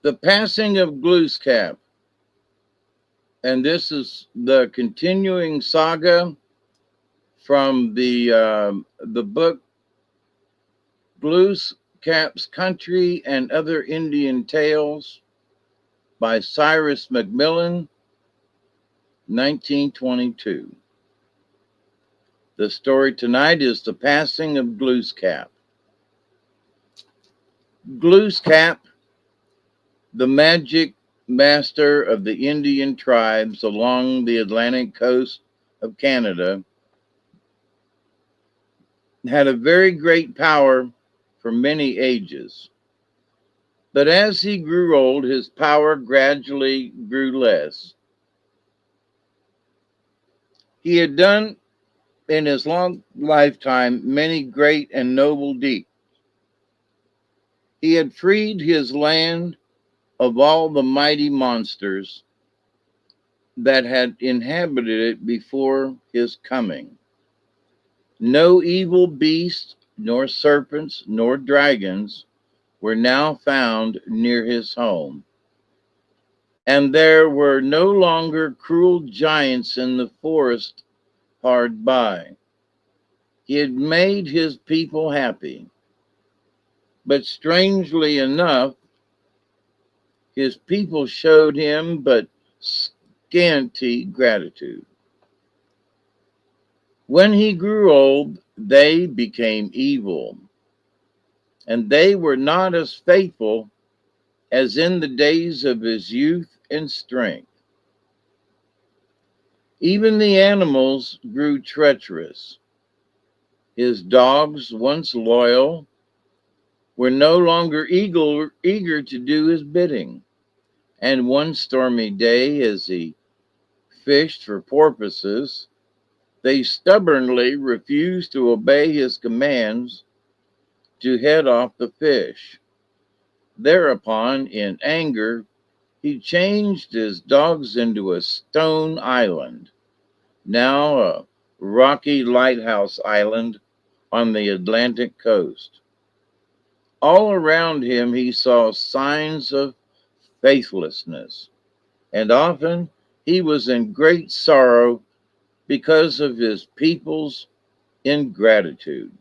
The passing of Glooskap, and this is the continuing saga from the book Glooskap's Country and Other Indian Tales by Cyrus Macmillan, 1922. The story tonight is The Passing of Glooskap. Glooskap, the magic master of the Indian tribes along the Atlantic coast of Canada, had a very great power for many ages. But as he grew old, his power gradually grew less. He had done in his long lifetime many great and noble deeds. He had freed his land of all the mighty monsters that had inhabited it before his coming. No evil beasts, nor serpents, nor dragons were now found near his home. And there were no longer cruel giants in the forest hard by. He had made his people happy. But strangely enough, his people showed him but scanty gratitude. When he grew old, they became evil, and they were not as faithful as in the days of his youth and strength. Even the animals grew treacherous. His dogs, once loyal, were no longer eager to do his bidding. And one stormy day, as he fished for porpoises, they stubbornly refused to obey his commands to head off the fish. Thereupon, in anger, he changed his dogs into a stone island, now a rocky lighthouse island on the Atlantic coast. All around him he saw signs of faithlessness, and often he was in great sorrow because of his people's ingratitude.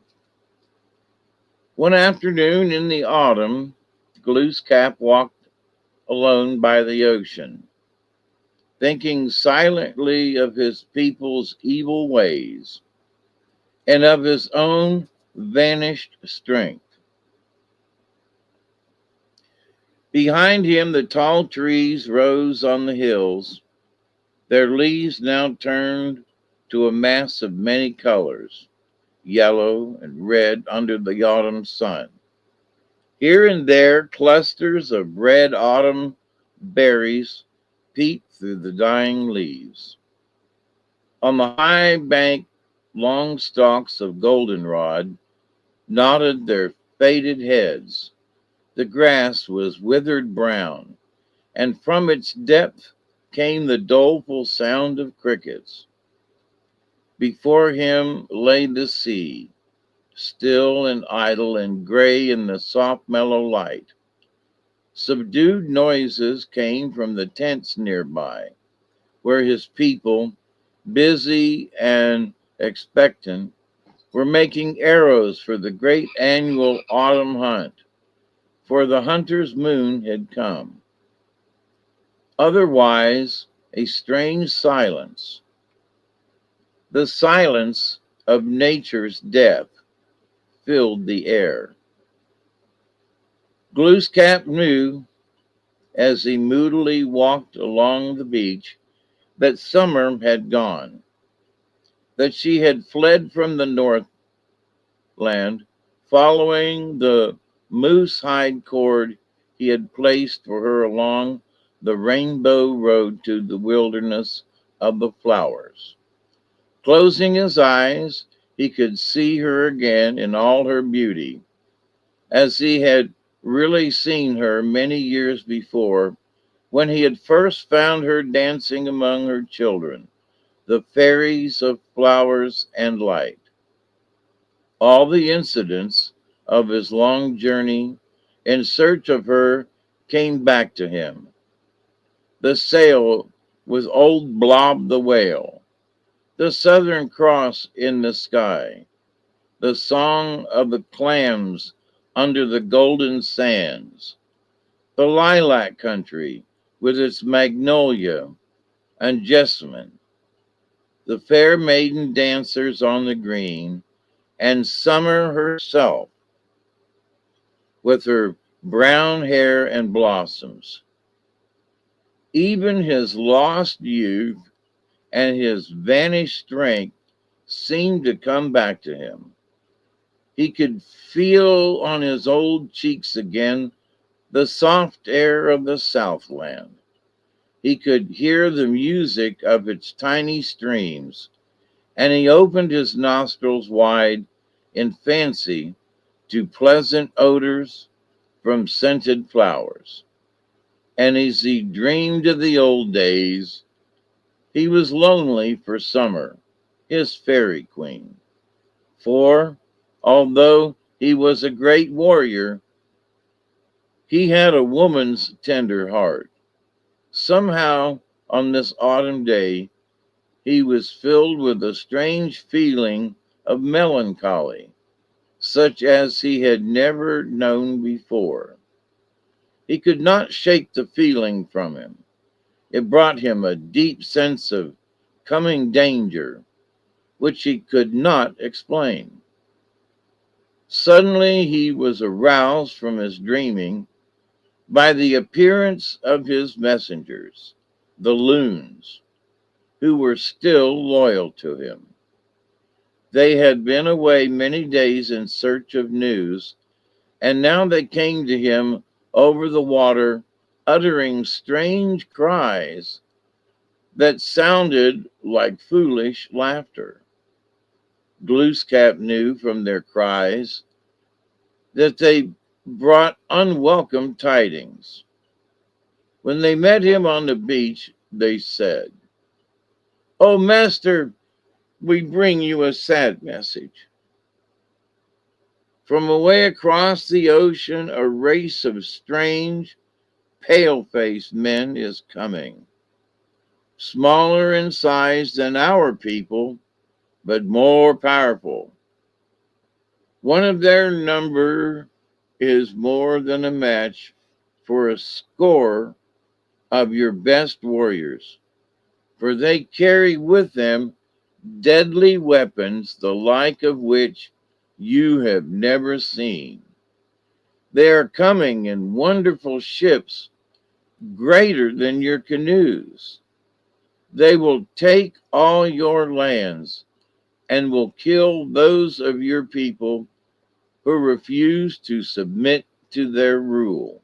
One afternoon in the autumn, Glooskap walked alone by the ocean, thinking silently of his people's evil ways and of his own vanished strength. Behind him, the tall trees rose on the hills, their leaves now turned to a mass of many colors, yellow and red under the autumn sun. Here and there, clusters of red autumn berries peeped through the dying leaves. On the high bank, long stalks of goldenrod nodded their faded heads. The grass was withered brown, and from its depth came the doleful sound of crickets. Before him lay the sea, still and idle and gray in the soft mellow light. Subdued noises came from the tents nearby, where his people, busy and expectant, were making arrows for the great annual autumn hunt, for the hunter's moon had come. Otherwise, a strange silence, the silence of nature's death, filled the air. Glooskap knew, as he moodily walked along the beach, that summer had gone, that she had fled from the Northland, following the moose hide cord he had placed for her along the rainbow road to the wilderness of the flowers. Closing his eyes, he could see her again in all her beauty, as he had really seen her many years before, when he had first found her dancing among her children, the fairies of flowers and light. All the incidents of his long journey in search of her came back to him. The sail was old Blob the whale, the Southern Cross in the sky, the song of the clams under the golden sands, the lilac country with its magnolia and jessamine, the fair maiden dancers on the green, and summer herself with her brown hair and blossoms. Even his lost youth and his vanished strength seemed to come back to him. He could feel on his old cheeks again the soft air of the Southland. He could hear the music of its tiny streams, and he opened his nostrils wide in fancy to pleasant odors from scented flowers. And as he dreamed of the old days, he was lonely for Summer, his fairy queen. For, although he was a great warrior, he had a woman's tender heart. Somehow, on this autumn day, he was filled with a strange feeling of melancholy, such as he had never known before. He could not shake the feeling from him. It brought him a deep sense of coming danger, which he could not explain. Suddenly he was aroused from his dreaming by the appearance of his messengers, the loons, who were still loyal to him. They had been away many days in search of news, and now they came to him over the water, uttering strange cries that sounded like foolish laughter. Glooskap knew from their cries that they brought unwelcome tidings. When they met him on the beach, they said, "Oh, master, we bring you a sad message. From away across the ocean, a race of strange, pale-faced men is coming, smaller in size than our people, but more powerful. One of their number is more than a match for a score of your best warriors, for they carry with them deadly weapons the like of which you have never seen. They are coming in wonderful ships greater than your canoes. They will take all your lands and will kill those of your people who refuse to submit to their rule."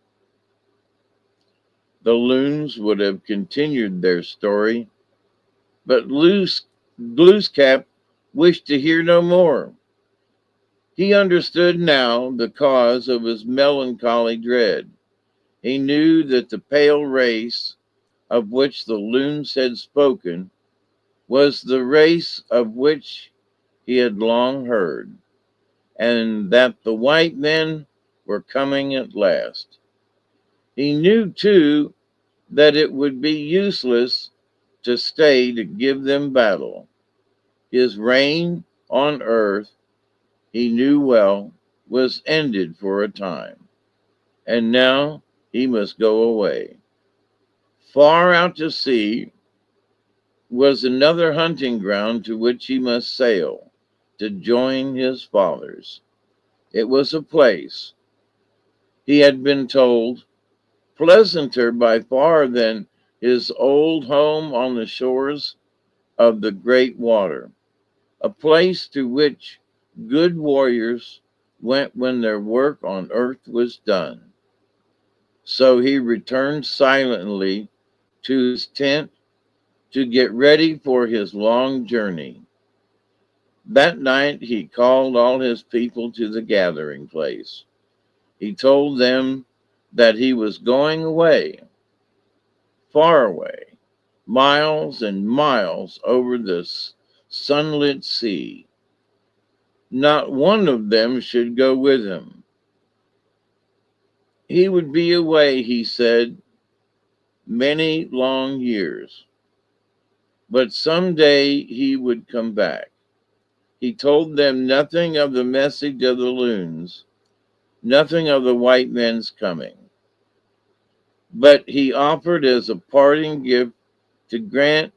The loons would have continued their story, but Glooskap wished to hear no more. He understood now the cause of his melancholy dread. He knew that the pale race of which the loons had spoken was the race of which he had long heard, and that the white men were coming at last. He knew, too, that it would be useless to stay to give them battle. His reign on earth, he knew well, was ended for a time, and now he must go away. Far out to sea was another hunting ground to which he must sail to join his fathers. It was a place, he had been told, pleasanter by far than his old home on the shores of the great water, a place to which good warriors went when their work on earth was done. So he returned silently to his tent to get ready for his long journey. That night he called all his people to the gathering place. He told them that he was going away, far away, miles and miles over the sunlit sea. Not one of them should go with him. He would be away, he said, many long years, but someday he would come back. He told them nothing of the message of the loons, nothing of the white men's coming, but he offered as a parting gift to grant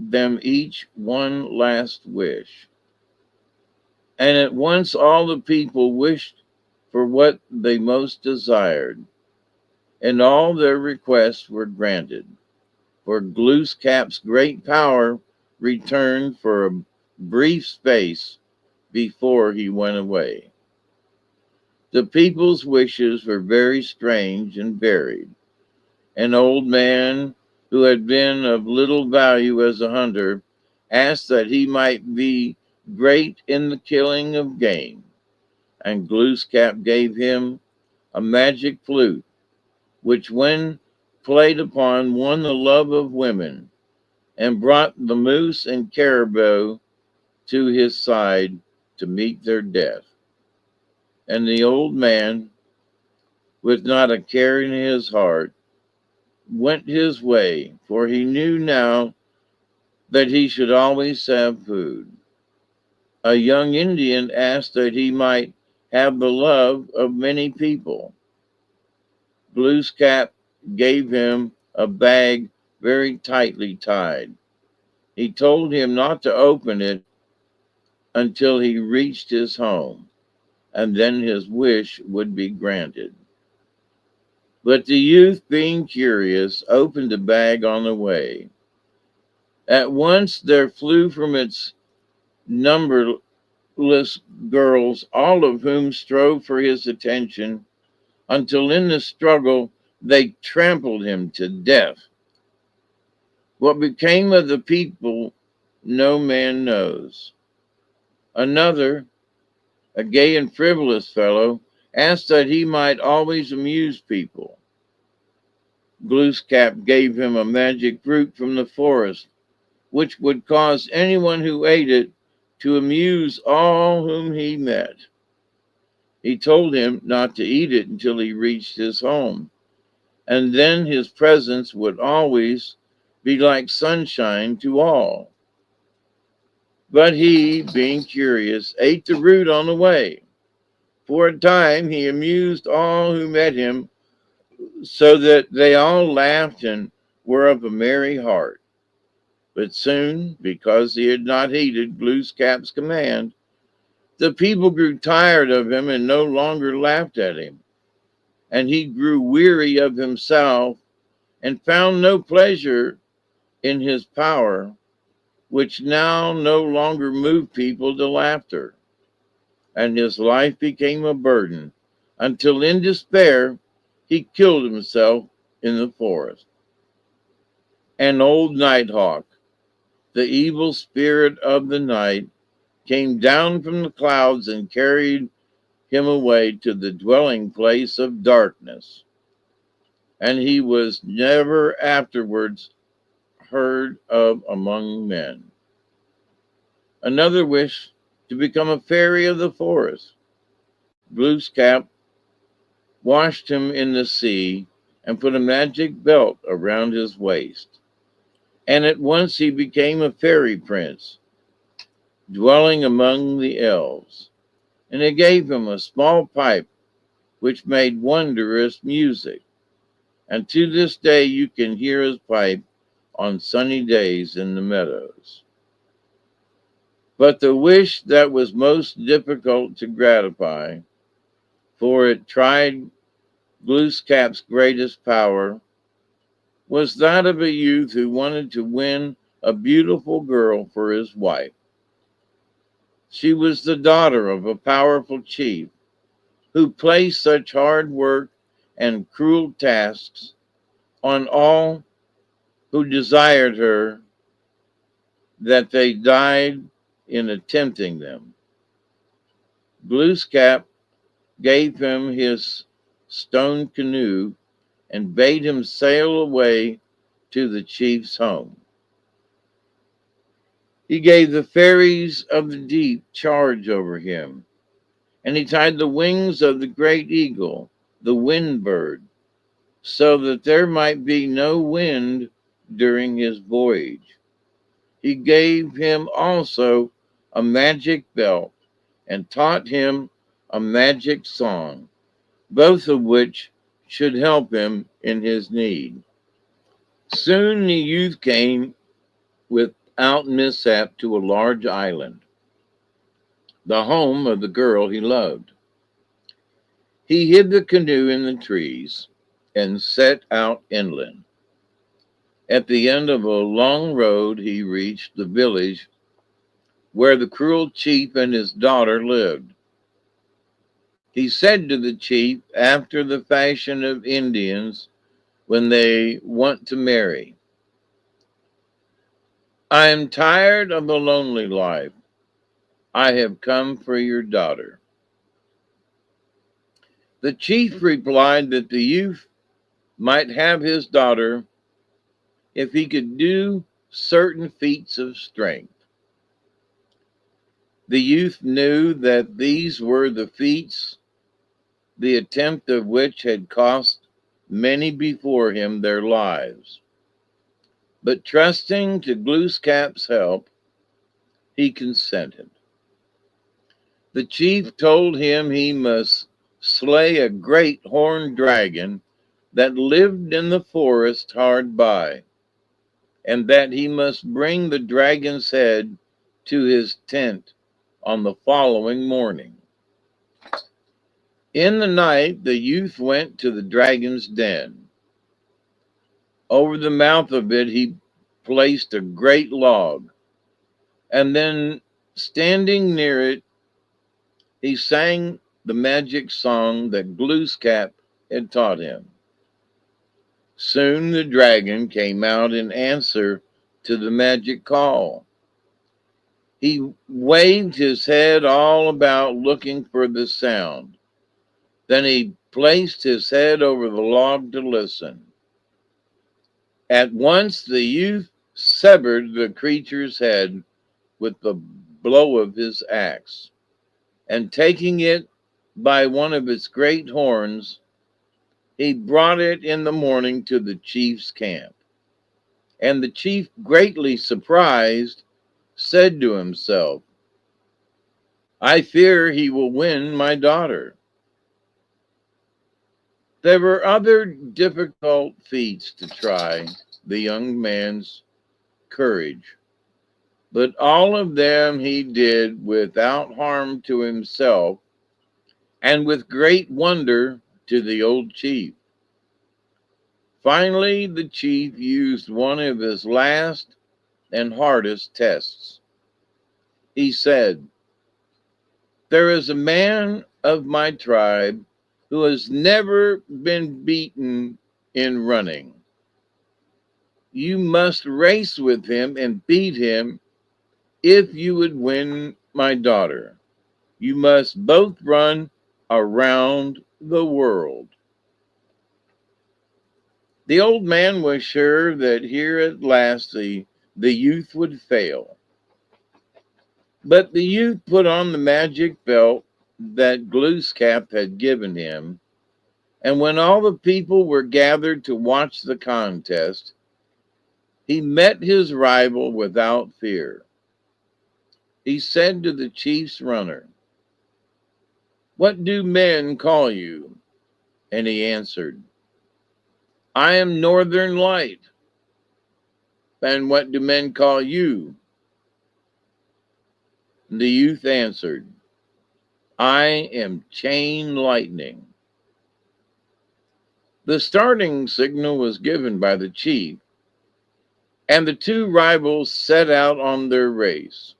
them each one last wish. And at once all the people wished for what they most desired, and all their requests were granted. For Glooskap's great power returned for a brief space before he went away. The people's wishes were very strange and varied. An old man who had been of little value as a hunter asked that he might be great in the killing of game, and Glooskap gave him a magic flute, which, when played upon, won the love of women and brought the moose and caribou to his side to meet their death. And the old man, with not a care in his heart, went his way, for he knew now that he should always have food. A young Indian asked that he might have the love of many people. Glooskap gave him a bag very tightly tied. He told him not to open it until he reached his home, and then his wish would be granted. But the youth, being curious, opened the bag on the way. At once there flew from its numberless girls, all of whom strove for his attention, until in the struggle they trampled him to death. What became of the people no man knows. Another, a gay and frivolous fellow, asked that he might always amuse people. Glooskap gave him a magic fruit from the forest, which would cause anyone who ate it to amuse all whom he met. He told him not to eat it until he reached his home, and then his presence would always be like sunshine to all. But he, being curious, ate the root on the way. For a time he amused all who met him, so that they all laughed and were of a merry heart. But soon, because he had not heeded Glooskap's command, the people grew tired of him and no longer laughed at him. And he grew weary of himself and found no pleasure in his power, which now no longer moved people to laughter. And his life became a burden until in despair he killed himself in the forest. An old nighthawk, the evil spirit of the night, came down from the clouds and carried him away to the dwelling place of darkness. And he was never afterwards heard of among men. Another wished to become a fairy of the forest. Glooskap washed him in the sea and put a magic belt around his waist. And at once he became a fairy prince, dwelling among the elves. And they gave him a small pipe which made wondrous music. And to this day you can hear his pipe on sunny days in the meadows. But the wish that was most difficult to gratify, for it tried Glooskap's greatest power, was that of a youth who wanted to win a beautiful girl for his wife. She was the daughter of a powerful chief who placed such hard work and cruel tasks on all who desired her that they died in attempting them. Glooskap gave him his stone canoe and bade him sail away to the chief's home. He gave the fairies of the deep charge over him, and he tied the wings of the great eagle the wind bird, so that there might be no wind during his voyage. He gave him also a magic belt and taught him a magic song, both of which should help him in his need. Soon the youth came without mishap to a large island, the home of the girl he loved. He hid the canoe in the trees and set out inland. At the end of a long road, he reached the village where the cruel chief and his daughter lived. He said to the chief, after the fashion of Indians when they want to marry, "I am tired of a lonely life. I have come for your daughter." The chief replied that the youth might have his daughter if he could do certain feats of strength. The youth knew that these were the feats, the attempt of which had cost many before him their lives. But trusting to Glooskap's help, he consented. The chief told him he must slay a great horned dragon that lived in the forest hard by, and that he must bring the dragon's head to his tent on the following morning. In the night, the youth went to the dragon's den. Over the mouth of it, he placed a great log, and then, standing near it, he sang the magic song that Glooskap had taught him. Soon the dragon came out in answer to the magic call. He waved his head all about looking for the sound. Then he placed his head over the log to listen. At once the youth severed the creature's head with the blow of his axe, and taking it by one of its great horns, he brought it in the morning to the chief's camp. And the chief, greatly surprised, said to himself, "I fear he will win my daughter." There were other difficult feats to try the young man's courage, but all of them he did without harm to himself and with great wonder to the old chief. Finally, the chief used one of his last and hardest tests. He said, "There is a man of my tribe who has never been beaten in running. You must race with him and beat him if you would win my daughter. You must both run around the world." The old man was sure that here at last the youth would fail. But the youth put on the magic belt that Glooskap had given him, and when all the people were gathered to watch the contest, he met his rival without fear. He said to the chief's runner, "What do men call you?" And he answered, "I am Northern Light." "And what do men call you?" The youth answered, "I am Chain Lightning." The starting signal was given by the chief, and the two rivals set out on their race.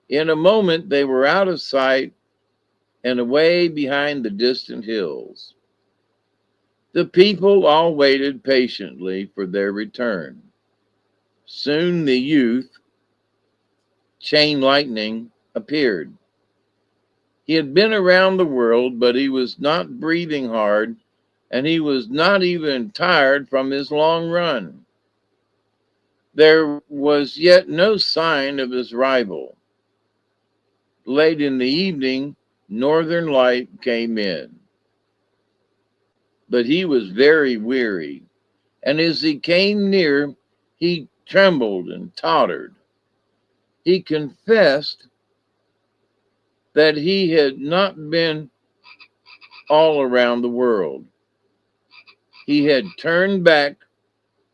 In a moment, they were out of sight and away behind the distant hills. The people all waited patiently for their return. Soon the youth, Chain Lightning, appeared. He had been around the world, but he was not breathing hard, and he was not even tired from his long run. There was yet no sign of his rival. Late in the evening, Northern Light came in. but he was very weary, and as he came near, he trembled and tottered. He confessed that he had not been all around the world. He had turned back,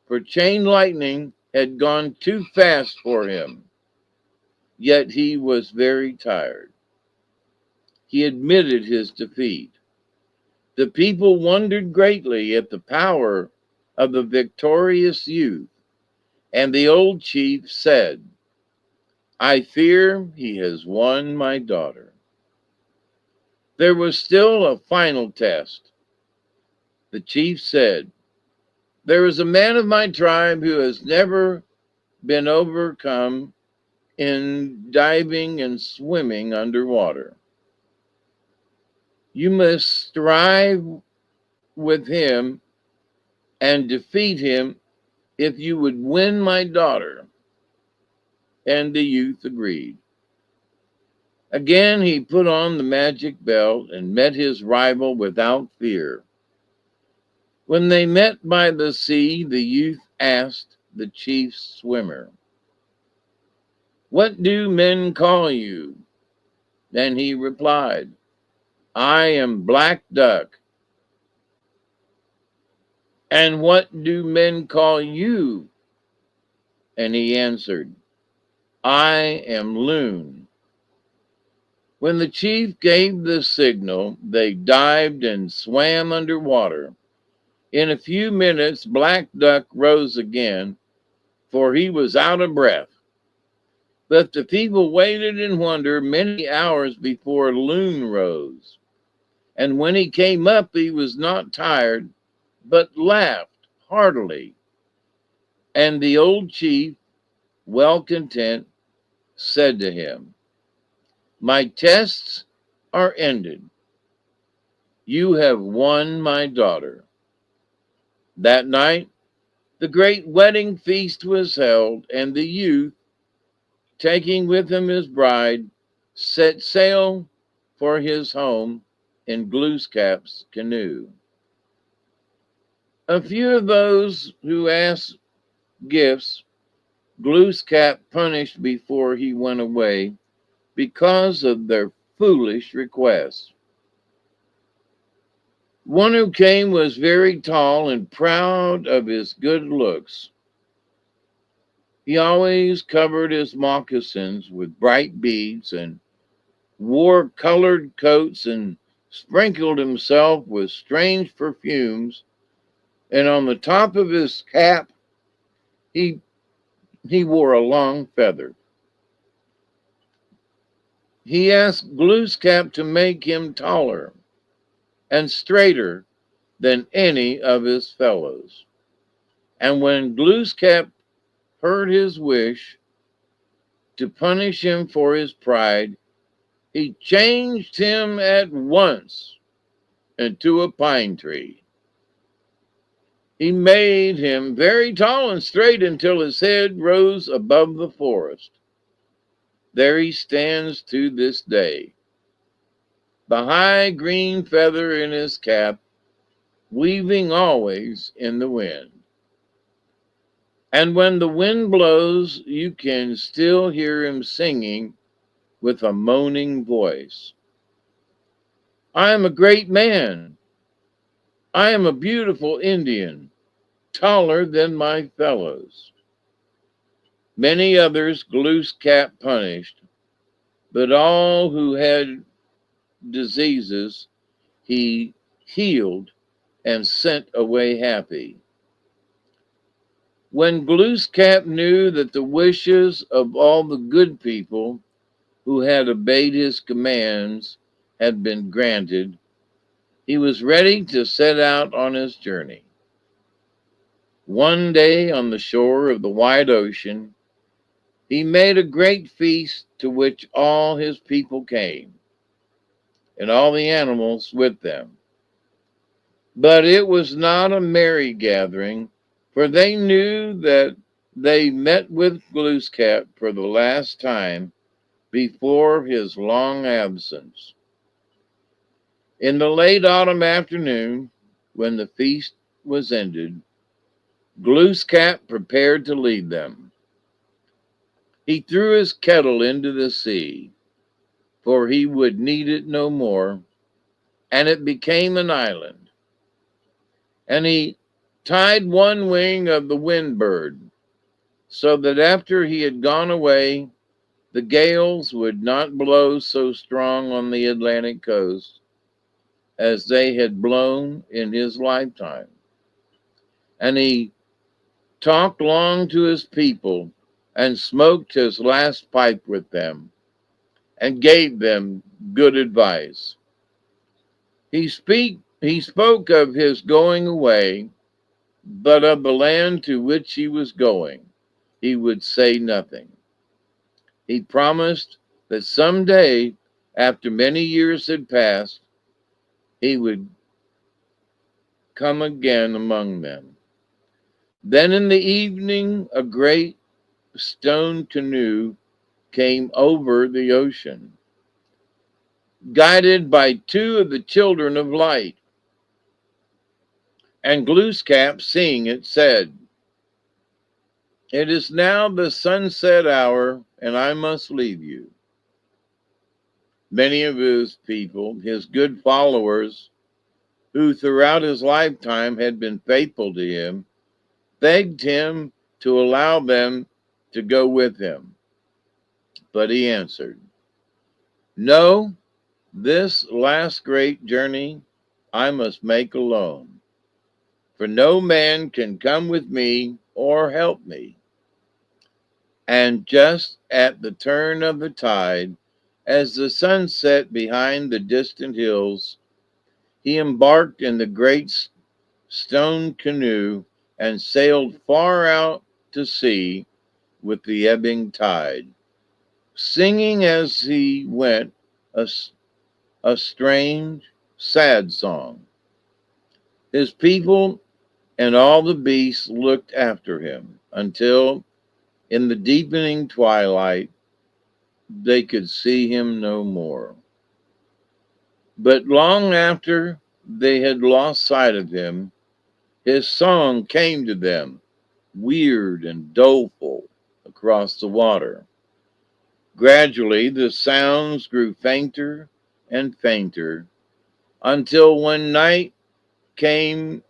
for chain lightning had gone too fast for him. Yet he was very tired. He admitted his defeat. The people wondered greatly at the power of the victorious youth, and the old chief said, "I fear he has won my daughter." There was still a final test. The chief said, "There is a man of my tribe who has never been overcome in diving and swimming underwater. You must strive with him and defeat him if you would win my daughter." And the youth agreed. Again, he put on the magic belt and met his rival without fear. When they met by the sea, the youth asked the chief swimmer, "What do men call you?" And he replied, "I am Black Duck." "And what do men call you?" And he answered, "I am Loon." When the chief gave the signal, they dived and swam underwater. In a few minutes, Black Duck rose again, for he was out of breath. But the people waited in wonder many hours before Loon rose. And when he came up, he was not tired, but laughed heartily. And the old chief, well content, said to him, "My tests are ended. You have won my daughter." That night, the great wedding feast was held, and the youth, taking with him his bride, set sail for his home in Glooskap's canoe. A few of those who asked gifts, Glooskap punished before he went away because of their foolish requests. One who came was very tall and proud of his good looks. He always covered his moccasins with bright beads and wore colored coats and sprinkled himself with strange perfumes. And on the top of his cap, he, he wore a long feather. He asked Glooskap to make him taller and straighter than any of his fellows. And when Glooskap heard his wish to punish him for his pride, he changed him at once into a pine tree. He made him very tall and straight until his head rose above the forest. There he stands to this day, the high green feather in his cap, weaving always in the wind. And when the wind blows, you can still hear him singing with a moaning voice. "I am a great man. I am a beautiful Indian, taller than my fellows." Many others Glooskap punished, but all who had diseases he healed and sent away happy. When Glooskap knew that the wishes of all the good people who had obeyed his commands had been granted, he was ready to set out on his journey. One day on the shore of the wide ocean, he made a great feast to which all his people came, and all the animals with them. But it was not a merry gathering, for they knew that they met with Glooskap for the last time before his long absence. In the late autumn afternoon, when the feast was ended, Glooskap prepared to lead them. He threw his kettle into the sea, for he would need it no more, and it became an island. And he tied one wing of the wind bird, so that after he had gone away, the gales would not blow so strong on the Atlantic coast as they had blown in his lifetime. And he talked long to his people and smoked his last pipe with them and gave them good advice. He spoke of his going away, but of the land to which he was going, he would say nothing. He promised that some day, after many years had passed, he would come again among them. Then in the evening, a great stone canoe came over the ocean, guided by two of the children of light. And Glooskap, seeing it, said, "It is now the sunset hour, and I must leave you." Many of his people, his good followers, who throughout his lifetime had been faithful to him, begged him to allow them to go with him. But he answered, "No, this last great journey I must make alone, for no man can come with me or help me." And just at the turn of the tide, as the sun set behind the distant hills, he embarked in the great stone canoe and sailed far out to sea with the ebbing tide, singing as he went a strange, sad song. His people and all the beasts looked after him until, in the deepening twilight, they could see him no more. But long after they had lost sight of him, his song came to them, weird and doleful, across the water. Gradually, the sounds grew fainter and fainter until when night came,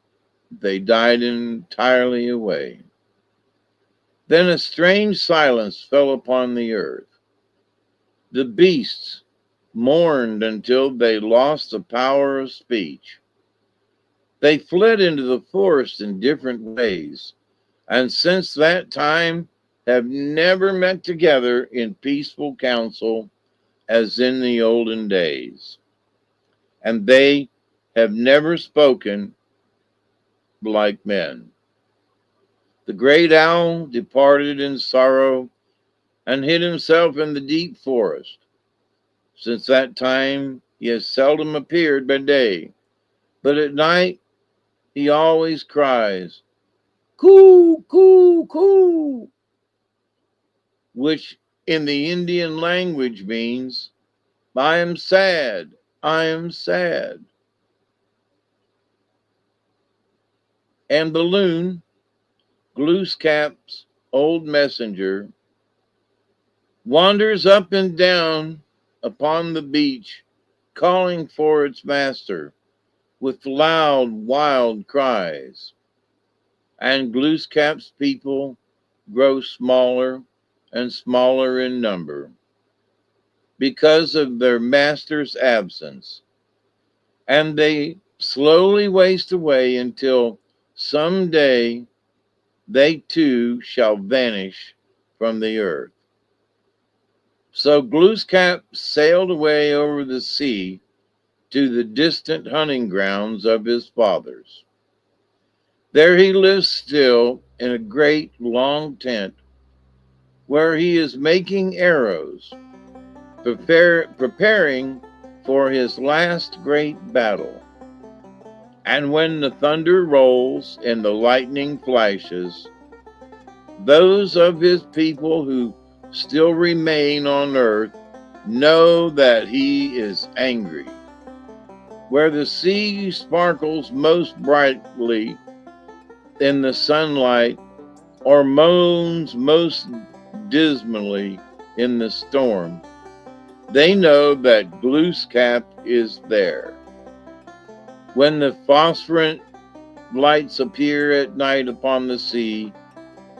they died entirely away. Then a strange silence fell upon the earth. The beasts mourned until they lost the power of speech. They fled into the forest in different ways, and since that time have never met together in peaceful council as in the olden days. And they have never spoken like men. The great owl departed in sorrow and hid himself in the deep forest. Since that time he has seldom appeared by day, but at night he always cries, "Coo, coo, coo," which in the Indian language means, "I am sad, I am sad." And the loon, Glooskap's old messenger, wanders up and down upon the beach, calling for its master with loud, wild cries. And Glooskap's people grow smaller and smaller in number because of their master's absence, and they slowly waste away until someday they too shall vanish from the earth. So Glooskap sailed away over the sea to the distant hunting grounds of his fathers. There he lives still in a great long tent where he is making arrows, preparing for his last great battle. And when the thunder rolls and the lightning flashes, those of his people who still remain on earth know that he is angry. Where the sea sparkles most brightly in the sunlight or moans most dismally in the storm, they know that Glooskap is there. When the phosphorescent lights appear at night upon the sea,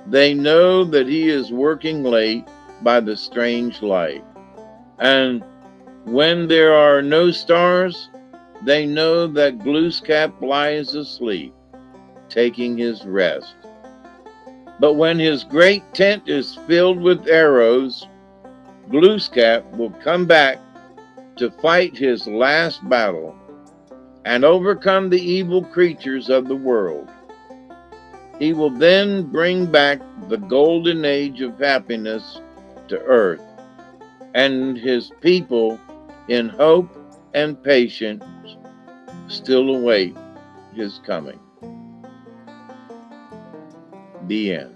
they know that he is working late by the strange light. And when there are no stars, they know that Glooskap lies asleep, taking his rest. But when his great tent is filled with arrows, Glooskap will come back to fight his last battle and overcome the evil creatures of the world. He will then bring back the golden age of happiness to earth, and his people, in hope and patience, still await his coming. The end.